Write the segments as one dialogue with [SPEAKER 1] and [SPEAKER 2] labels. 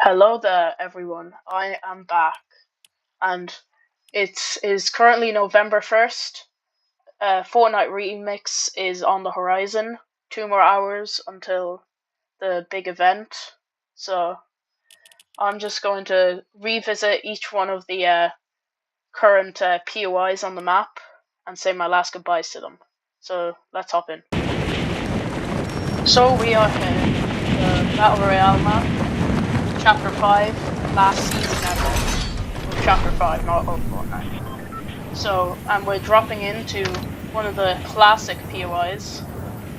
[SPEAKER 1] Hello there, everyone. I am back, and it is currently November 1st. Fortnite Remix is on the horizon. 2 more hours until the big event. So I'm just going to revisit each one of the current POIs on the map and say my last goodbyes to them. So let's hop in. So we are here, the Battle Royale map, Chapter 5, last season ever. Well, Chapter 5, not Fortnite. So, and we're dropping into one of the classic POIs,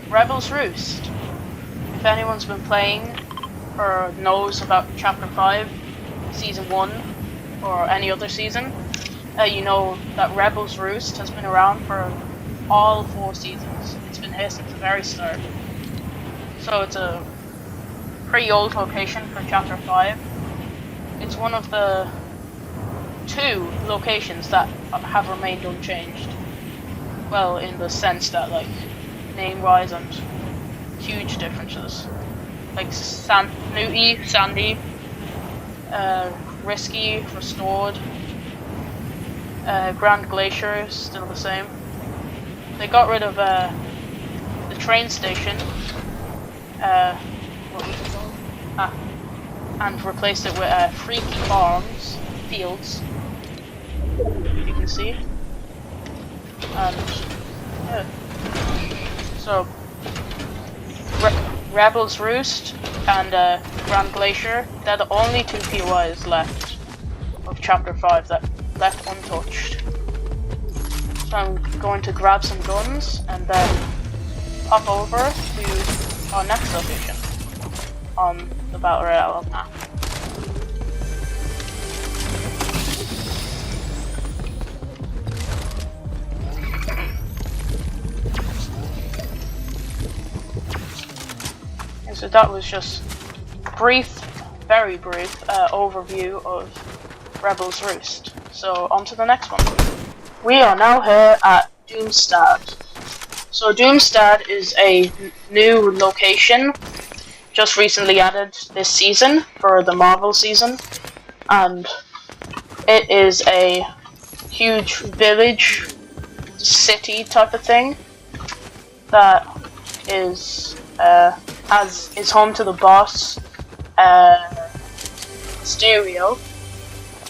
[SPEAKER 1] Rebel's Roost. If anyone's been playing or knows about Chapter 5, Season 1, or any other season, you know that Rebel's Roost has been around for all 4 seasons. It's been here since the very start. So it's a pretty old location for Chapter 5. It's one of the 2 locations that have remained unchanged. Well, in the sense that, like, name-wise and huge differences. Like Newty, Sandy, Risky, Restored, Grand Glacier is still the same. They got rid of the train station, what was it called? And replaced it with Freaky Farms, fields, you can see. And yeah, so Rebel's Roost and Grand Glacier, they're the only 2 POIs left of Chapter 5 that left untouched. So I'm going to grab some guns and then hop over to our next location on the Battle Royale map. And so that was just brief, very brief overview of Rebel's Roost. So on to the next one. We are now here at Doomstad. So Doomstad is a new location just recently added this season for the Marvel season, and it is a huge village, city type of thing that is is home to the boss Mysterio,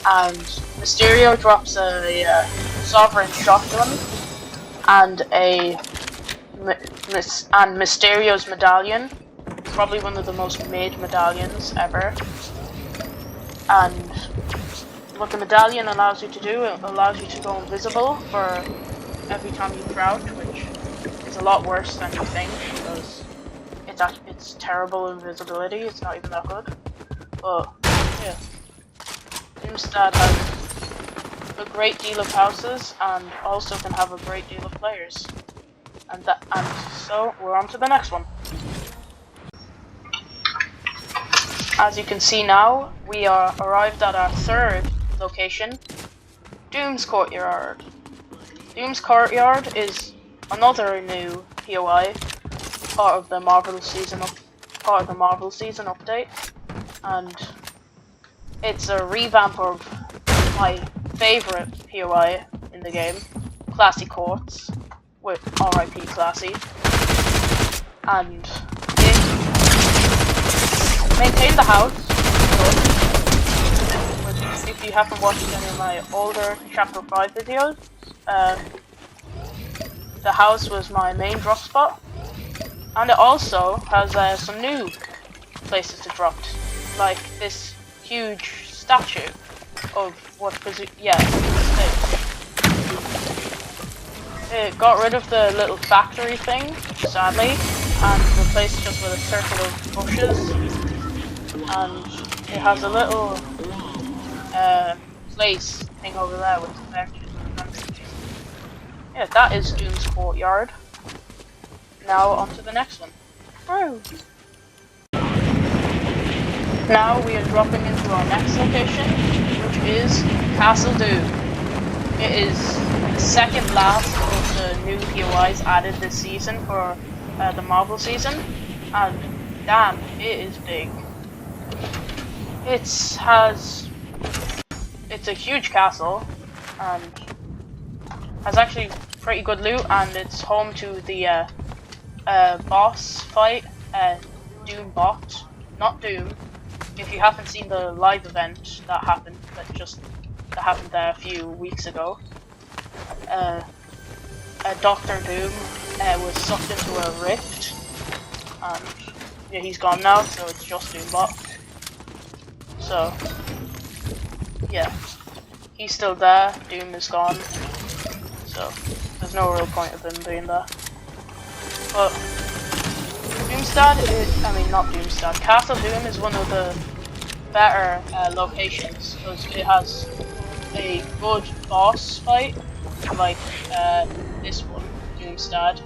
[SPEAKER 1] and Mysterio drops a sovereign shotgun and Mysterio's medallion. Probably one of the most made medallions ever. And what the medallion allows you to do, it allows you to go invisible for every time you crouch, which is a lot worse than you think, because it's terrible invisibility. It's not even that good. But yeah, Doomstad has a great deal of houses and also can have a great deal of players. And so we're on to the next one. As you can see now, we are arrived at our 3rd location, Doom's Courtyard. Doom's Courtyard is another new POI, part of the Marvel season update, and it's a revamp of my favorite POI in the game, Classy Courts, with RIP Classy, and maintain the house. If you haven't watched any of my older Chapter 5 videos, the house was my main drop spot, and it also has some new places to drop, like this huge statue of It got rid of the little factory thing, sadly, and replaced it just with a circle of bushes. And it has a little place thing over there with the benches and the benches. Yeah, that is Doom's Courtyard. Now on to the next one. Woo! Now we are dropping into our next location, which is Castle Doom. It is the second last of the new POIs added this season for the Marvel season, and damn, it is big. It's a huge castle and has actually pretty good loot, and it's home to the boss fight, Doom bot, not Doom. If you haven't seen the live event that happened there a few weeks ago, Doctor Doom was sucked into a rift, and yeah, he's gone now, so it's just Doombot. So yeah, he's still there. Doom is gone, so there's no real point of him doing that. But Castle Doom is one of the better locations because it has a good boss fight, like this one, Doomstad,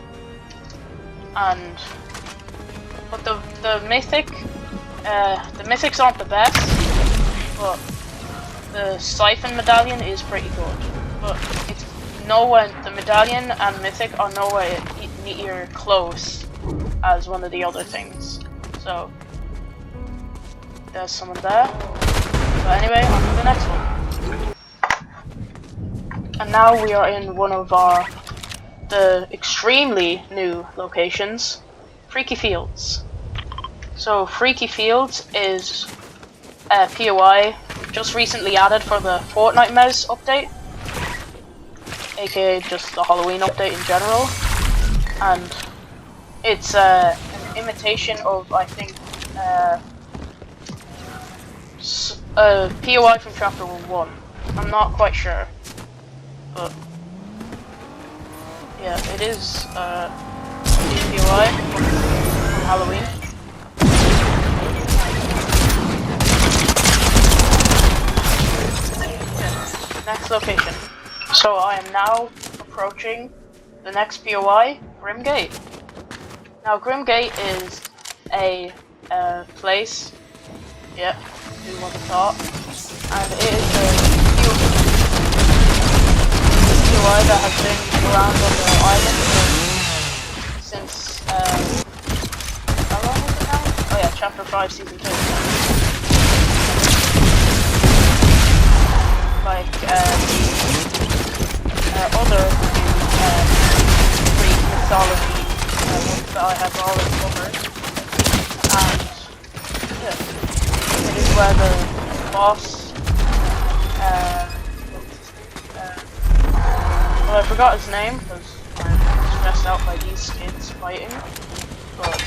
[SPEAKER 1] but the mythics aren't the best, but the Siphon medallion is pretty good. But it's nowhere. The medallion and mythic are nowhere near close as one of the other things. So there's someone there. But anyway, on to the next one. And now we are in one of the extremely new locations, Freaky Fields. So Freaky Fields is a POI just recently added for the Fortnite Mez update, aka just the Halloween update in general, and it's an imitation of, I think, a POI from Chapter 1. I'm not quite sure, but yeah, it is a POI from Halloween. Next location. So I am now approaching the next POI, Grimgate. Now Grimgate is a place, yeah, who want to talk, and it is a POI that has been around on the island since, how long was it now? Oh yeah, Chapter 5, Season 2. Like the other Greek mythology ones that I have already covered, and yeah, it is where the boss. Well, I forgot his name because I'm stressed out by these kids fighting. But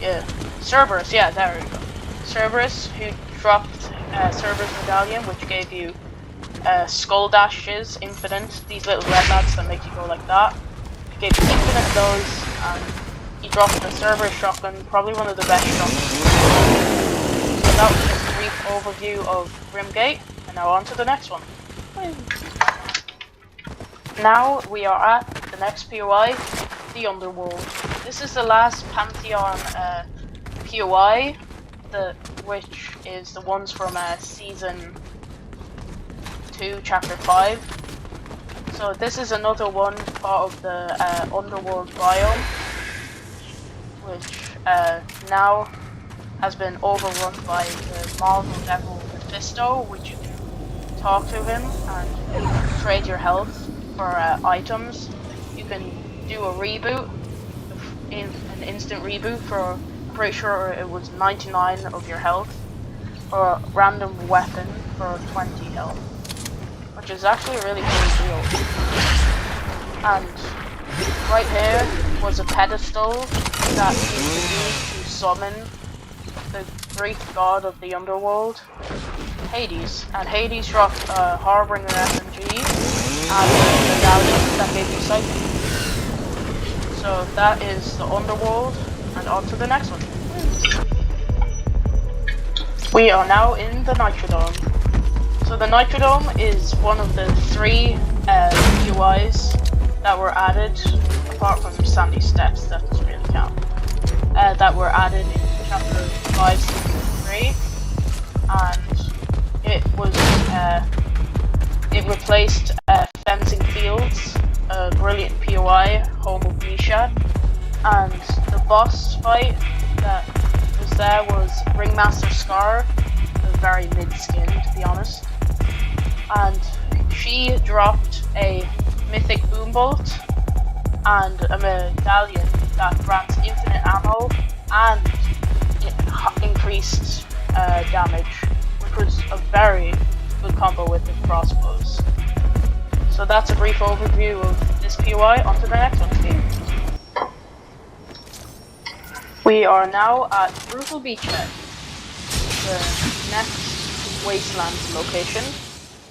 [SPEAKER 1] yeah, Cerberus. Yeah, there we go. Cerberus, who dropped Cerberus medallion, which gave you skull dashes, infinite, these little red lads that make you go like that. He gave you infinite of those, and he dropped the Cerberus shotgun, probably one of the best shotguns. So that was just a brief overview of Grimgate, and now on to the next one. Now we are at the next POI, the Underworld. This is the last Pantheon POI, which is the ones from Season 2, Chapter 5. So this is another one part of the Underworld biome, which now has been overrun by the Marvel Devil Mephisto, which you can talk to him and trade your health for items. You can do a reboot, an instant reboot for, I'm pretty sure it was 99 of your health, or a random weapon for 20 health, which is actually a really cool deal. And right here was a pedestal that you could use to summon the Greek god of the underworld, Hades. And Hades dropped a Harbinger SMG and a medallion that gave you sighting. So that is the underworld, and on to the next one. We are now in the Nitrodome. So the Nitrodome is one of the 3 POIs that were added, apart from Sandy Steps, that doesn't really count, that were added in Chapter 5, Season 3, and it replaced Fencing Fields, a brilliant POI, home of Misha, and the boss fight that was there was Ringmaster Scar, very mid-skin, to be honest. And she dropped a mythic boombolt and a medallion that grants infinite ammo and increased damage, which was a very good combo with the crossbows. So that's a brief overview of this POI. On to the next one, team. We are now at Brutal Beachhead, the next Wastelands location,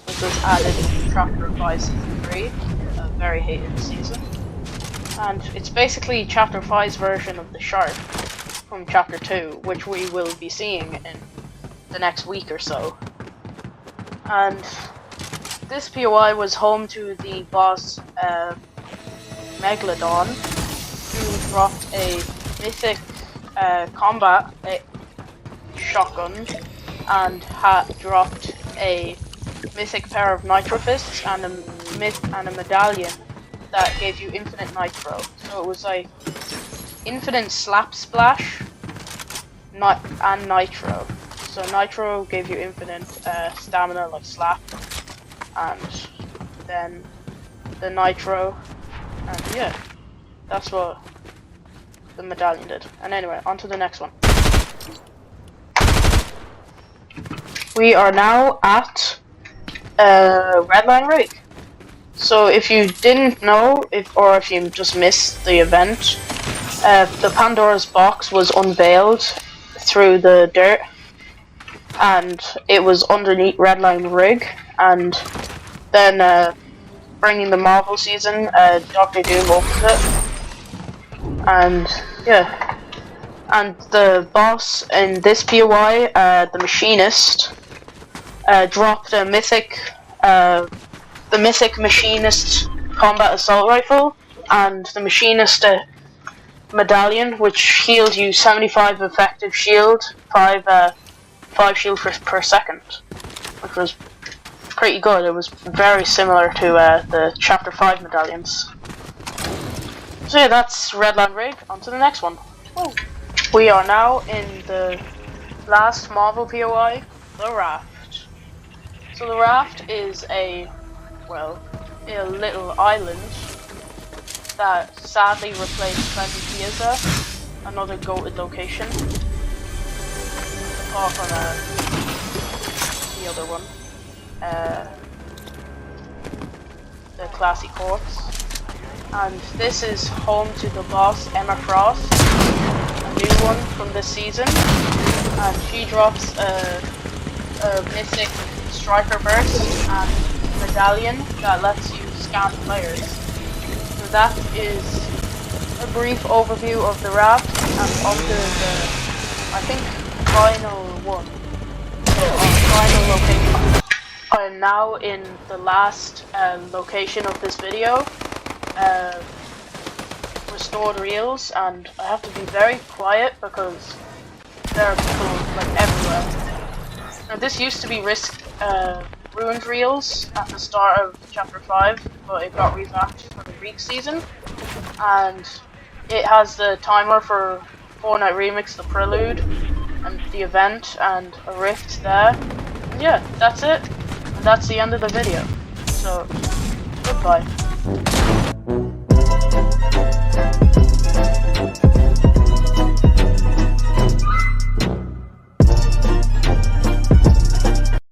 [SPEAKER 1] which was added in Chapter 5 Season 3, a very hated season. And it's basically Chapter 5's version of the Shark from Chapter 2, which we will be seeing in the next week or so. And this POI was home to the boss Megalodon, who dropped a mythic combat shotgun and dropped a mythic pair of nitro fists and a medallion that gave you infinite nitro. So it was like infinite slap splash and nitro. So nitro gave you infinite stamina like slap, and then the nitro, and yeah, that's what the medallion did. And anyway, on to the next one. We are now at Redline Rig. So if you didn't know, or if you just missed the event, the Pandora's box was unveiled through the dirt, and it was underneath Redline Rig, and then bringing the Marvel season, Doctor Doom opened it. And yeah, and the boss in this POI, the Machinist, dropped a the mythic Machinist combat assault rifle and the Machinist medallion, which healed you 75 effective shield, 5 shield per second, which was pretty good. It was very similar to the Chapter 5 medallions. So yeah, that's Redline Rig. On to the next one. Oh. We are now in the last Marvel POI, the Raft. So the Raft is a little island that sadly replaced Pleasant Piazza, another goated location. Apart from the other one, the Classy Courts. And this is home to the boss Emma Frost, a new one from this season, and she drops a mythic striker burst and medallion that lets you scan players. So that is a brief overview of the Raft, and onto the, I think, final one, final location. I am now in the last location of this video. Restored reels, and I have to be very quiet because there are people like everywhere. Now this used to be ruined reels at the start of Chapter 5, but it got revamped for the Greek season, and it has the timer for Fortnite Remix, the Prelude, and the event, and a rift there. And yeah, that's it, and that's the end of the video. So, goodbye.